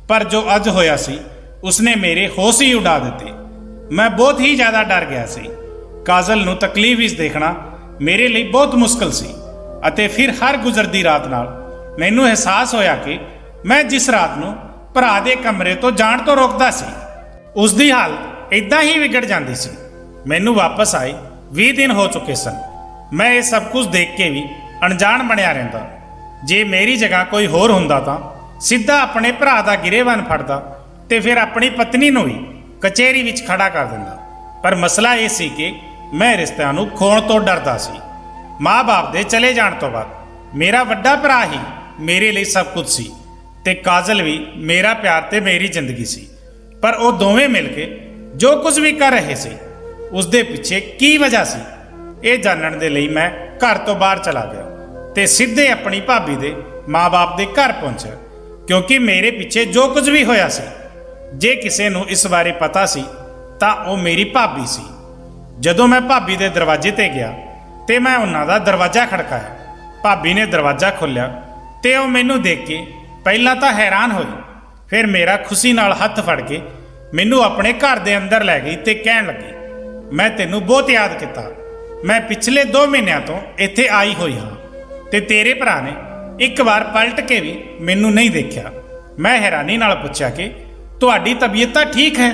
ਪਰ ਜੋ ਅੱਜ ਹੋਇਆ ਸੀ ਉਸਨੇ ਮੇਰੇ ਹੋਸ਼ ਹੀ ਉਡਾ ਦਿੱਤੇ। ਮੈਂ ਬਹੁਤ ਹੀ ਜ਼ਿਆਦਾ ਡਰ ਗਿਆ ਸੀ। ਕਾਜਲ ਨੂੰ ਤਕਲੀਫ ਵਿੱਚ ਦੇਖਣਾ ਮੇਰੇ ਲਈ ਬਹੁਤ ਮੁਸ਼ਕਲ ਸੀ ਅਤੇ ਫਿਰ ਹਰ ਗੁਜ਼ਰਦੀ ਰਾਤ ਨਾਲ ਮੈਨੂੰ ਅਹਿਸਾਸ ਹੋਇਆ ਕਿ ਮੈਂ ਜਿਸ ਰਾਤ ਨੂੰ ਭਰਾ ਦੇ ਕਮਰੇ ਤੋਂ ਜਾਣ ਤੋਂ ਰੋਕਦਾ ਸੀ, ਉਸ ਦੀ ਹਾਲਤ ਇਦਾਂ ਹੀ ਵਿਗੜ ਜਾਂਦੀ ਸੀ। ਮੈਨੂੰ ਵਾਪਸ ਆਏ 20 ਦਿਨ ਹੋ ਚੁੱਕੇ ਸਨ। ਮੈਂ ਇਹ ਸਭ ਕੁਝ ਦੇਖ ਕੇ ਵੀ ਅਣਜਾਣ ਬਣਿਆ ਰਹਿੰਦਾ। ਜੇ ਮੇਰੀ ਜਗ੍ਹਾ ਕੋਈ ਹੋਰ ਹੁੰਦਾ ਤਾਂ ਸਿੱਧਾ ਆਪਣੇ ਭਰਾ ਦਾ ਗਿਰੇਬਾਨ ਫੜਦਾ ਤੇ ਫਿਰ ਆਪਣੀ ਪਤਨੀ ਨੂੰ ਵੀ ਕਚਹਿਰੀ ਵਿੱਚ ਖੜਾ ਕਰ ਦਿੰਦਾ। ਪਰ ਮਸਲਾ ਇਹ ਸੀ ਕਿ ਮੈਂ ਰਿਸ਼ਤਿਆਂ ਨੂੰ ਖੋਣ ਤੋਂ ਡਰਦਾ ਸੀ। ਮਾਂ-ਬਾਪ ਦੇ ਚਲੇ ਜਾਣ ਤੋਂ ਬਾਅਦ ਮੇਰਾ ਵੱਡਾ ਭਰਾ ਹੀ ਮੇਰੇ ਲਈ ਸਭ ਕੁਝ ਸੀ ਤੇ ਕਾਜਲ ਵੀ ਮੇਰਾ ਪਿਆਰ ਤੇ ਮੇਰੀ ਜ਼ਿੰਦਗੀ ਸੀ। ਪਰ ਉਹ ਦੋਵੇਂ ਮਿਲ ਕੇ ਜੋ ਕੁਝ ਵੀ ਕਰ ਰਹੇ ਸੀ, ਉਸ ਦੇ ਪਿੱਛੇ ਕੀ ਵਜ੍ਹਾ ਸੀ, ਇਹ ਜਾਣਨ ਦੇ ਲਈ ਮੈਂ ਘਰ ਤੋਂ ਬਾਹਰ ਚਲਾ ਗਿਆ ਤੇ ਸਿੱਧੇ ਆਪਣੀ ਭਾਬੀ ਦੇ ਮਾਂ-ਬਾਪ ਦੇ ਘਰ ਪਹੁੰਚਿਆ, ਕਿਉਂਕਿ ਮੇਰੇ ਪਿੱਛੇ ਜੋ ਕੁਝ ਵੀ ਹੋਇਆ ਸੀ ਜੇ ਕਿਸੇ ਨੂੰ ਇਸ ਬਾਰੇ ਪਤਾ ਸੀ ਤਾਂ ਉਹ ਮੇਰੀ ਭਾਬੀ ਸੀ। ਜਦੋਂ ਮੈਂ ਭਾਬੀ ਦੇ ਦਰਵਾਜ਼ੇ ਤੇ ਗਿਆ ਤੇ ਮੈਂ ਉਹਨਾਂ ਦਾ ਦਰਵਾਜ਼ਾ ਖੜਕਾਇਆ, ਭਾਬੀ ਨੇ ਦਰਵਾਜ਼ਾ ਖੋਲ੍ਹਿਆ ਤੇ ਉਹ ਮੈਨੂੰ ਦੇਖ ਕੇ ਪਹਿਲਾਂ ਤਾਂ ਹੈਰਾਨ ਹੋਈ, ਫਿਰ ਮੇਰਾ ਖੁਸ਼ੀ ਨਾਲ ਹੱਥ ਫੜ ਕੇ ਮੈਨੂੰ ਆਪਣੇ ਘਰ ਦੇ ਅੰਦਰ ਲੈ ਗਈ ਤੇ ਕਹਿਣ ਲੱਗੀ, ਮੈਂ ਤੈਨੂੰ ਬਹੁਤ ਯਾਦ ਕੀਤਾ। ਮੈਂ ਪਿਛਲੇ 2 ਮਹੀਨਿਆਂ ਤੋਂ ਇੱਥੇ ਆਈ ਹੋਈ ਹਾਂ ਤੇ ਤੇਰੇ ਭਰਾ ਨੇ ਇੱਕ ਵਾਰ ਪਲਟ ਕੇ ਵੀ ਮੈਨੂੰ ਨਹੀਂ ਦੇਖਿਆ। ਮੈਂ ਹੈਰਾਨੀ ਨਾਲ ਪੁੱਛਿਆ ਕਿ ਤੁਹਾਡੀ ਤਬੀਅਤ ਤਾਂ ਠੀਕ ਹੈ,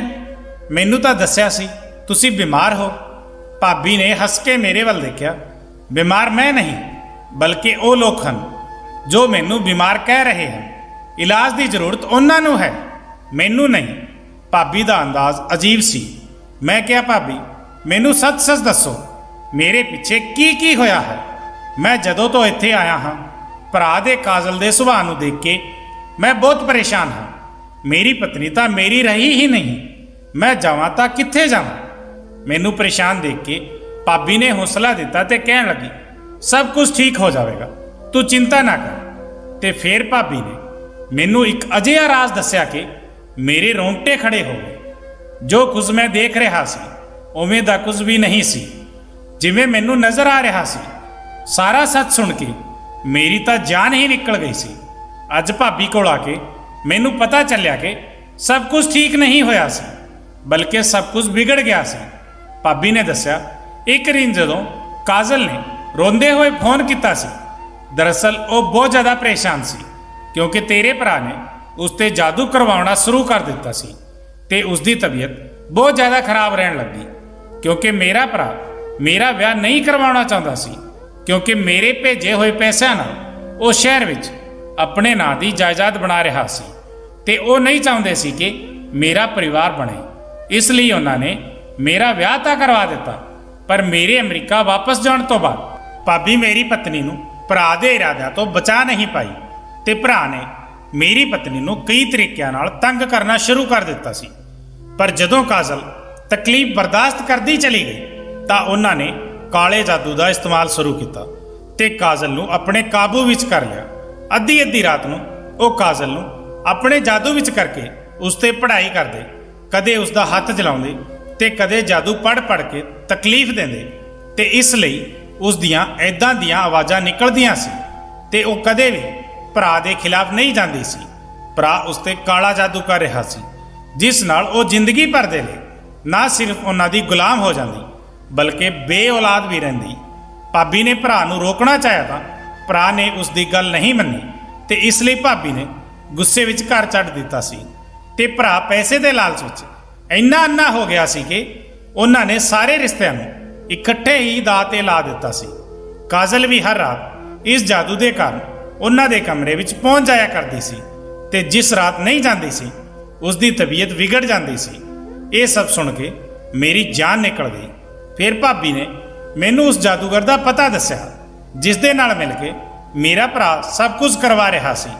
ਮੈਨੂੰ ਤਾਂ ਦੱਸਿਆ ਸੀ ਤੁਸੀਂ ਬਿਮਾਰ ਹੋ। ਭਾਬੀ ਨੇ ਹੱਸ ਕੇ ਮੇਰੇ ਵੱਲ ਦੇਖਿਆ। ਬਿਮਾਰ ਮੈਂ ਨਹੀਂ, ਬਲਕਿ ਉਹ ਲੋਕ ਹਨ ਜੋ ਮੈਨੂੰ ਬਿਮਾਰ ਕਹਿ ਰਹੇ ਹਨ। ਇਲਾਜ ਦੀ ਜ਼ਰੂਰਤ ਉਹਨਾਂ ਨੂੰ ਹੈ, ਮੈਨੂੰ ਨਹੀਂ। ਭਾਬੀ ਦਾ ਅੰਦਾਜ਼ ਅਜੀਬ ਸੀ। ਮੈਂ ਕਿਹਾ, ਭਾਬੀ ਮੈਨੂੰ ਸੱਚ-ਸੱਚ ਦੱਸੋ, ਮੇਰੇ ਪਿੱਛੇ ਕੀ ਹੋਇਆ ਹੈ? ਮੈਂ ਜਦੋਂ ਤੋਂ ਇੱਥੇ ਆਇਆ ਹਾਂ, ਭਰਾ ਦੇ ਕਾਜਲ ਦੇ ਸੁਭਾਅ ਨੂੰ ਦੇਖ ਕੇ ਮੈਂ ਬਹੁਤ ਪਰੇਸ਼ਾਨ ਹਾਂ। ਮੇਰੀ ਪਤਨੀ ਤਾਂ ਮੇਰੀ ਰਹੀ ਹੀ ਨਹੀਂ, ਮੈਂ ਜਾਵਾਂ ਤਾਂ ਕਿੱਥੇ ਜਾਵਾਂ? ਮੈਨੂੰ ਪਰੇਸ਼ਾਨ ਦੇਖ ਕੇ ਭਾਬੀ ਨੇ ਹੌਸਲਾ ਦਿੱਤਾ ਤੇ ਕਹਿਣ ਲੱਗੀ, ਸਭ ਕੁਝ ਠੀਕ ਹੋ ਜਾਵੇਗਾ, ਤੂੰ ਚਿੰਤਾ ਨਾ ਕਰ। ਤੇ ਫਿਰ ਭਾਬੀ ਨੇ ਮੈਨੂੰ ਇੱਕ ਅਜਿਹਾ ਰਾਜ਼ ਦੱਸਿਆ ਕਿ ਮੇਰੇ ਰੋਂਗਟੇ ਖੜੇ ਹੋ ਗਏ। ਜੋ ਕੁਝ ਮੈਂ ਦੇਖ ਰਿਹਾ ਸੀ ਉਵੇਂ ਦਾ ਕੁਝ ਵੀ ਨਹੀਂ ਸੀ ਜਿਵੇਂ ਮੈਨੂੰ ਨਜ਼ਰ ਆ ਰਿਹਾ ਸੀ। ਸਾਰਾ ਸੱਚ ਸੁਣ ਕੇ ਮੇਰੀ ਤਾਂ ਜਾਨ ਹੀ ਨਿਕਲ ਗਈ ਸੀ। ਅੱਜ ਭਾਬੀ ਕੋਲ ਆ ਕੇ ਮੈਨੂੰ ਪਤਾ ਚੱਲਿਆ ਕਿ ਸਭ ਕੁਝ ਠੀਕ ਨਹੀਂ ਹੋਇਆ ਸੀ, ਬਲਕਿ ਸਭ ਕੁਝ ਵਿਗੜ ਗਿਆ ਸੀ। ਭਾਬੀ ਨੇ ਦੱਸਿਆ, ਇੱਕ ਦਿਨ ਜਦੋਂ ਕਾਜਲ ਨੇ ਰੋਂਦੇ ਹੋਏ ਫੋਨ ਕੀਤਾ ਸੀ, ਦਰਅਸਲ ਉਹ ਬਹੁਤ ਜ਼ਿਆਦਾ ਪਰੇਸ਼ਾਨ ਸੀ ਕਿਉਂਕਿ ਤੇਰੇ ਭਰਾ ਨੇ ਉਸ ਤੇ ਜਾਦੂ ਕਰਵਾਉਣਾ ਸ਼ੁਰੂ ਕਰ ਦਿੱਤਾ ਸੀ ਤੇ ਉਸ ਦੀ ਤਬੀਅਤ ਬਹੁਤ ਜ਼ਿਆਦਾ ਖਰਾਬ ਰਹਿਣ ਲੱਗੀ ਕਿਉਂਕਿ ਮੇਰਾ ਭਰਾ ਮੇਰਾ ਵਿਆਹ ਨਹੀਂ ਕਰਵਾਉਣਾ ਚਾਹੁੰਦਾ ਸੀ ਕਿਉਂਕਿ ਮੇਰੇ ਭੇਜੇ ਹੋਏ ਪੈਸਿਆਂ ਨਾਲ ਉਹ ਸ਼ਹਿਰ ਵਿੱਚ ਆਪਣੇ ਨਾਂ ਦੀ ਜਾਇਦਾਦ ਬਣਾ ਰਿਹਾ ਸੀ ਤੇ ਉਹ ਨਹੀਂ ਚਾਹੁੰਦੇ ਸੀ ਕਿ ਮੇਰਾ ਪਰਿਵਾਰ ਬਣੇ। ਇਸ ਲਈ ਉਹਨਾਂ ਨੇ ਮੇਰਾ ਵਿਆਹ ਤਾਂ ਕਰਵਾ ਦਿੱਤਾ, ਪਰ ਮੇਰੇ ਅਮਰੀਕਾ ਵਾਪਸ ਜਾਣ ਤੋਂ ਬਾਅਦ ਭਾਬੀ ਮੇਰੀ ਪਤਨੀ ਨੂੰ ਭਰਾ ਦੇ ਇਰਾਦਿਆਂ ਤੋਂ ਬਚਾ ਨਹੀਂ ਪਾਈ ਤੇ ਭਰਾ ਨੇ ਮੇਰੀ ਪਤਨੀ ਨੂੰ ਕਈ ਤਰੀਕਿਆਂ ਨਾਲ ਤੰਗ ਕਰਨਾ ਸ਼ੁਰੂ ਕਰ ਦਿੱਤਾ ਸੀ। ਪਰ ਜਦੋਂ ਕਾਜਲ ਤਕਲੀਫ ਬਰਦਾਸ਼ਤ ਕਰਦੀ ਚਲੀ ਗਈ ਤਾਂ ਉਹਨਾਂ ਨੇ ਕਾਲੇ ਜਾਦੂ ਦਾ ਇਸਤੇਮਾਲ ਸ਼ੁਰੂ ਕੀਤਾ ਤੇ ਕਾਜਲ ਨੂੰ ਆਪਣੇ ਕਾਬੂ ਵਿੱਚ ਕਰ ਲਿਆ। ਅੱਧੀ ਰਾਤ ਨੂੰ ਉਹ ਕਾਜਲ ਨੂੰ ਆਪਣੇ ਜਾਦੂ ਵਿੱਚ ਕਰਕੇ ਉਸ ਤੇ ਪੜ੍ਹਾਈ ਕਰਦੇ, ਕਦੇ ਉਸ ਦਾ ਹੱਥ ਜਲਾਉਂਦੇ ਤੇ ਕਦੇ ਜਾਦੂ ਪੜ੍ਹ ਕੇ ਤਕਲੀਫ ਦਿੰਦੇ ਤੇ ਇਸ ਲਈ ਉਸ ਦੀਆਂ ਐਦਾਂ ਦੀਆਂ ਆਵਾਜ਼ਾਂ ਨਿਕਲਦੀਆਂ ਸੀ ਤੇ ਉਹ ਕਦੇ ਵੀ ਭਰਾ ਦੇ ਖਿਲਾਫ ਨਹੀਂ ਜਾਂਦੀ ਸੀ। ਭਰਾ ਉਸ ਤੇ ਕਾਲਾ ਜਾਦੂ ਕਰ ਰਿਹਾ ਸੀ ਜਿਸ ਨਾਲ ਉਹ ਜ਼ਿੰਦਗੀ ਭਰ ਦੇ ਲਈ ਨਾ ਸਿਰਫ ਉਹਨਾਂ ਦੀ ਗੁਲਾਮ ਹੋ ਜਾਂਦੀ ਬਲਕਿ ਬੇਔਲਾਦ ਵੀ ਰਹਿੰਦੀ। ਭਾਬੀ ਨੇ ਭਰਾ ਨੂੰ ਰੋਕਣਾ ਚਾਹਿਆ ਤਾਂ ਭਰਾ ਨੇ ਉਸ ਦੀ ਗੱਲ ਨਹੀਂ ਮੰਨੀ ਤੇ ਇਸ ਲਈ ਭਾਬੀ ਨੇ ਗੁੱਸੇ ਵਿੱਚ ਘਰ ਛੱਡ ਦਿੱਤਾ ਸੀ ਤੇ ਭਰਾ ਪੈਸੇ ਦੇ ਲਾਲਚ ਵਿੱਚ ਇੰਨਾ ਅੰਨਾ ਹੋ ਗਿਆ ਸੀ ਕਿ ਉਹਨਾਂ ਨੇ ਸਾਰੇ ਰਿਸ਼ਤਿਆਂ ਨੂੰ ਇਕੱਠੇ ਹੀ ਦਾਅ ਤੇ ਲਾ ਦਿੱਤਾ ਸੀ। ਕਾਜਲ ਵੀ ਹਰ ਰਾਤ ਇਸ ਜਾਦੂ ਦੇ ਕਾਰਨ ਉਹਨਾਂ ਦੇ ਕਮਰੇ ਵਿੱਚ ਪਹੁੰਚ ਜਾਇਆ ਕਰਦੀ ਸੀ ਤੇ ਜਿਸ ਰਾਤ ਨਹੀਂ ਜਾਂਦੀ ਸੀ ਉਸ ਦੀ ਤਬੀਅਤ ਵਿਗੜ ਜਾਂਦੀ ਸੀ। ਇਹ ਸਭ ਸੁਣ ਕੇ ਮੇਰੀ ਜਾਨ ਨਿਕਲ ਗਈ। ਫਿਰ ਭਾਬੀ ਨੇ ਮੈਨੂੰ ਉਸ ਜਾਦੂਗਰ ਦਾ ਪਤਾ ਦੱਸਿਆ ਜਿਸ ਦੇ ਨਾਲ ਮਿਲ ਕੇ ਮੇਰਾ ਭਰਾ ਸਭ ਕੁਝ ਕਰਵਾ ਰਿਹਾ ਸੀ।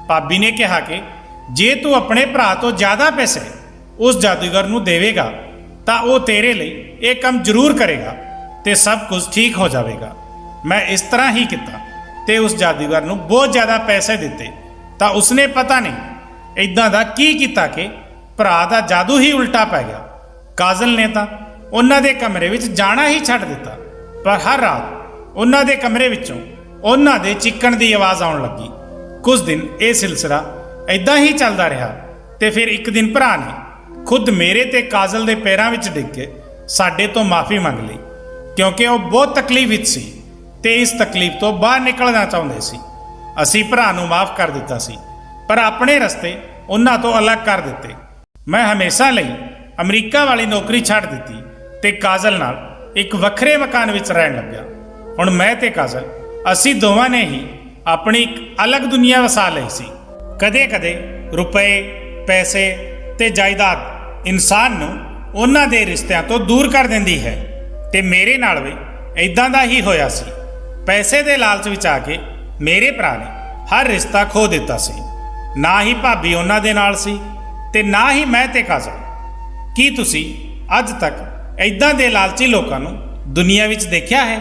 ਭਾਬੀ ਨੇ ਕਿਹਾ ਕਿ ਜੇ ਤੂੰ ਆਪਣੇ ਭਰਾ ਤੋਂ ਜ਼ਿਆਦਾ ਪੈਸੇ ਉਸ ਜਾਦੂਗਰ ਨੂੰ ਦੇਵੇਗਾ ਤਾਂ ਉਹ ਤੇਰੇ ਲਈ ਇਹ ਕੰਮ ਜ਼ਰੂਰ ਕਰੇਗਾ ਤੇ ਸਭ ਕੁਝ ਠੀਕ ਹੋ ਜਾਵੇਗਾ। ਮੈਂ ਇਸ ਤਰ੍ਹਾਂ ਹੀ ਕੀਤਾ ਤੇ ਉਸ ਜਾਦੂਗਰ ਨੂੰ ਬਹੁਤ ਜ਼ਿਆਦਾ ਪੈਸੇ ਦਿੱਤੇ ਤਾਂ ਉਸਨੇ ਪਤਾ ਨਹੀਂ ਇਦਾਂ ਦਾ ਕੀ ਕੀਤਾ ਕਿ ਭਰਾ ਦਾ ਜਾਦੂ ਹੀ ਉਲਟਾ ਪੈ ਗਿਆ। ਕਾਜਲ ਨੇ ਤਾਂ ਉਹਨਾਂ ਦੇ ਕਮਰੇ ਵਿੱਚ ਜਾਣਾ ਹੀ ਛੱਡ ਦਿੱਤਾ, ਪਰ ਹਰ ਰਾਤ ਉਹਨਾਂ ਦੇ ਕਮਰੇ ਵਿੱਚੋਂ ਉਹਨਾਂ ਦੇ ਚੀਕਣ ਦੀ ਆਵਾਜ਼ ਆਉਣ ਲੱਗੀ। ਕੁਝ ਦਿਨ ਇਹ ਸਿਲਸਿਲਾ ਇਦਾਂ ਹੀ ਚੱਲਦਾ ਰਿਹਾ ਤੇ ਫਿਰ ਇੱਕ ਦਿਨ ਭਰਾ ਨੇ ਖੁਦ ਮੇਰੇ ਤੇ ਕਾਜਲ ਦੇ ਪੈਰਾਂ ਵਿੱਚ ਡਿੱਗ ਕੇ ਸਾਡੇ ਤੋਂ ਮਾਫੀ ਮੰਗ ਲਈ ਕਿਉਂਕਿ ਉਹ ਬਹੁਤ ਤਕਲੀਫ ਵਿੱਚ ਸੀ ਤੇ ਇਸ ਤਕਲੀਫ ਤੋਂ ਬਾਹਰ ਨਿਕਲਣਾ ਚਾਹੁੰਦੇ ਸੀ। ਅਸੀਂ ਭਰਾ ਨੂੰ ਮਾਫ ਕਰ ਦਿੱਤਾ ਸੀ ਪਰ ਆਪਣੇ ਰਸਤੇ ਉਹਨਾਂ ਤੋਂ ਅਲੱਗ ਕਰ ਦਿੱਤੇ। ਮੈਂ ਹਮੇਸ਼ਾ ਲਈ ਅਮਰੀਕਾ ਵਾਲੀ ਨੌਕਰੀ ਛੱਡ ਦਿੱਤੀ ਤੇ ਕਾਜਲ ਨਾਲ ਇੱਕ ਵੱਖਰੇ ਮਕਾਨ ਵਿੱਚ ਰਹਿਣ ਲੱਗਿਆ। ਹੁਣ ਮੈਂ ਤੇ ਕਾਜਲ ਅਸੀਂ ਦੋਵਾਂ ਨੇ ਹੀ ਆਪਣੀ ਇੱਕ ਅਲੱਗ ਦੁਨੀਆ ਵਸਾ ਲਈ ਸੀ। ਕਦੇ-ਕਦੇ ਰੁਪਏ, ਪੈਸੇ ਤੇ ਜਾਇਦਾਦ ਇਨਸਾਨ ਨੂੰ ਉਹਨਾਂ ਦੇ ਰਿਸ਼ਤਿਆਂ ਤੋਂ ਦੂਰ ਕਰ ਦਿੰਦੀ ਹੈ ਤੇ ਮੇਰੇ ਨਾਲ ਵੀ ਇਦਾਂ ਦਾ ਹੀ ਹੋਇਆ ਸੀ। ਪੈਸੇ ਦੇ ਲਾਲਚ ਵਿੱਚ ਆ ਕੇ ਮੇਰੇ ਭਰਾ ਨੇ ਹਰ ਰਿਸ਼ਤਾ ਖੋ ਦਿੱਤਾ ਸੀ। ਨਾ ਹੀ ਭਾਬੀ ਉਹਨਾਂ ਦੇ ਨਾਲ ਸੀ ਤੇ ਨਾ ਹੀ ਮੈਂ ਤੇ ਕਾਜਲ। ਕੀ ਤੁਸੀਂ ਅੱਜ ਤੱਕ ਇਦਾਂ ਦੇ ਲਾਲਚੀ ਲੋਕਾਂ ਨੂੰ ਦੁਨੀਆ ਵਿੱਚ ਦੇਖਿਆ ਹੈ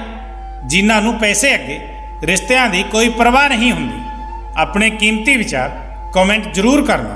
ਜਿਨ੍ਹਾਂ ਨੂੰ ਪੈਸੇ ਅੱਗੇ ਰਿਸ਼ਤਿਆਂ ਦੀ ਕੋਈ ਪਰਵਾਹ ਨਹੀਂ ਹੁੰਦੀ? ਆਪਣੇ ਕੀਮਤੀ ਵਿਚਾਰ ਕਮੈਂਟ ਜ਼ਰੂਰ ਕਰਨਾ।